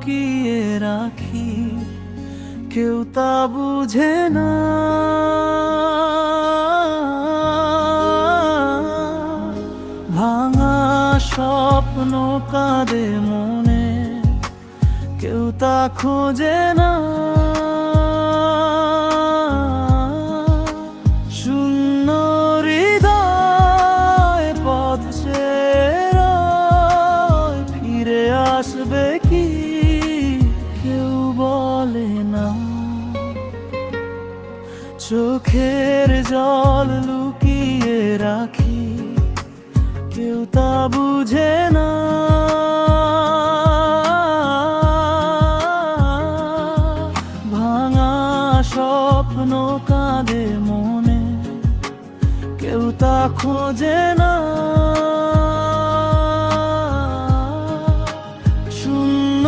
লুকিয়ে রাখি, কেউ তা বুঝে না। ভাঙা স্বপ্ন কাঁদে মনে, কেউ তা খোঁজে না। শূন্য হৃদয় পথ চেয়ে ফিরে আসবে কি, কেউ বলে না। চোখের জল লুকিয়ে রাখি, কেউ তা বুঝে না। ভাঙা স্বপ্ন কাঁদে মনে, কেউ তা খোঁজে না। শূন্য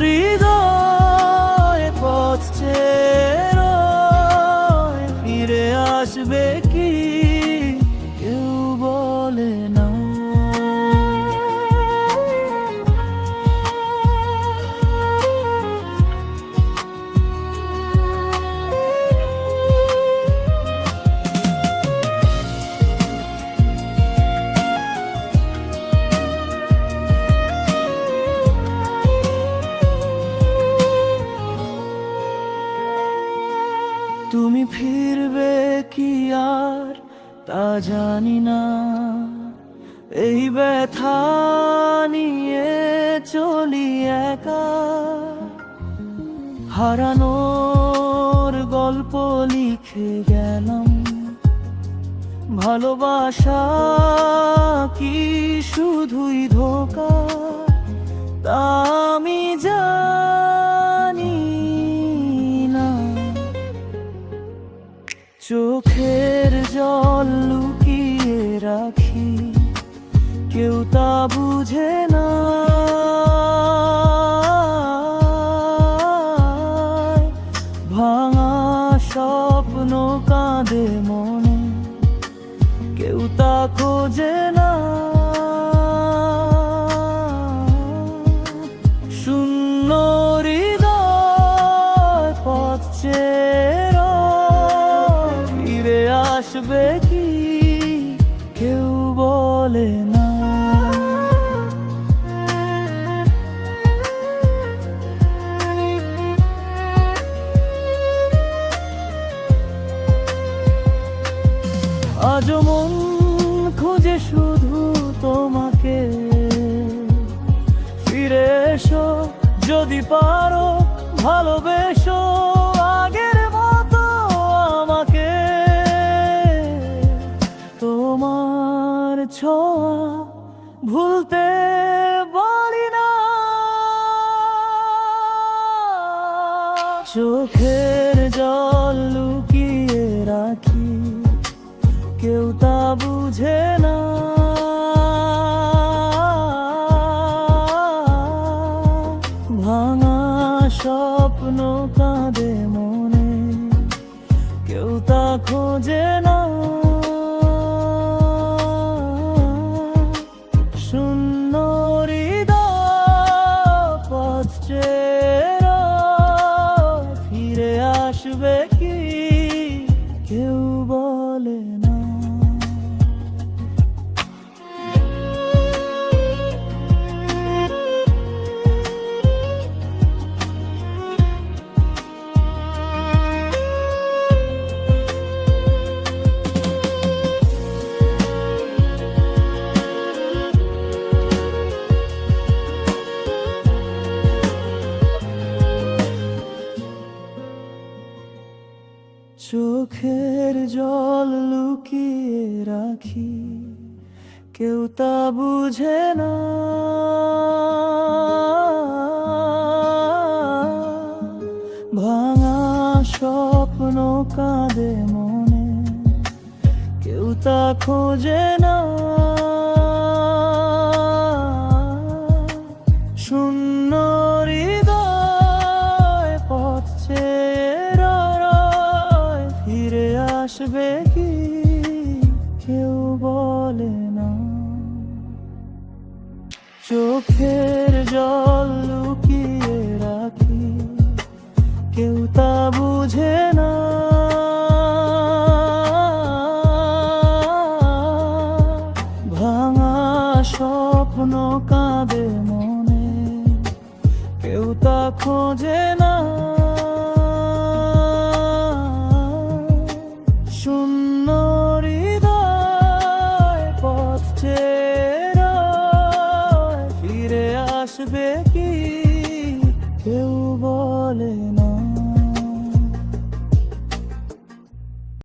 হৃদয় পথ চেয়ে ফিরে আসবে কি, কেউ বলে না। তুমি ফিরবে কি আর তা জানি না, এই ব্যথা নিয়ে চলি একা। হারানোর গল্প লিখে গেলাম, ভালোবাসা কি শুধুই ধোঁকা, তা আমি জানি না। চোখের জল লুকিয়ে রাখি, কেউ তা বুঝে না। ভাঙা স্বপ্ন কাঁদে মনে, কেউ তা খোঁজে না। শূন্য হৃদয় পথ চেয়ে ফিরে আসবে কি, কেউ বলে না। আজ মন খুঁজে শুধু তোমাকে, ফিরে এসো যদি পারো, ভালোবেসো আগের মতো আমাকে। তোমার ছোঁয়া ভুলতে বলি না। চোখের জল লুকিয়ে রাখি, কেউ তা বুঝে না। ভাঙা স্বপ্ন কাঁদে মনে, কেউ তা খোঁজে না। শূন্য হৃদয় পথ চেয়ে ফিরে আসবে কি, কেউ বলে না। চোখের জল লুকিয়ে রাখি, কেউ তা বুঝে না। ভাঙা স্বপ্ন কাঁদে মনে, কেউ তা খোঁজে না। শূন্য হৃদয় পথ চেয়ে ফিরে আসবে কি, কেউ বলে না। চোখের জল লুকিয়ে স্বপ্ন কাঁদে মনে, কেউ তা খোঁজে না।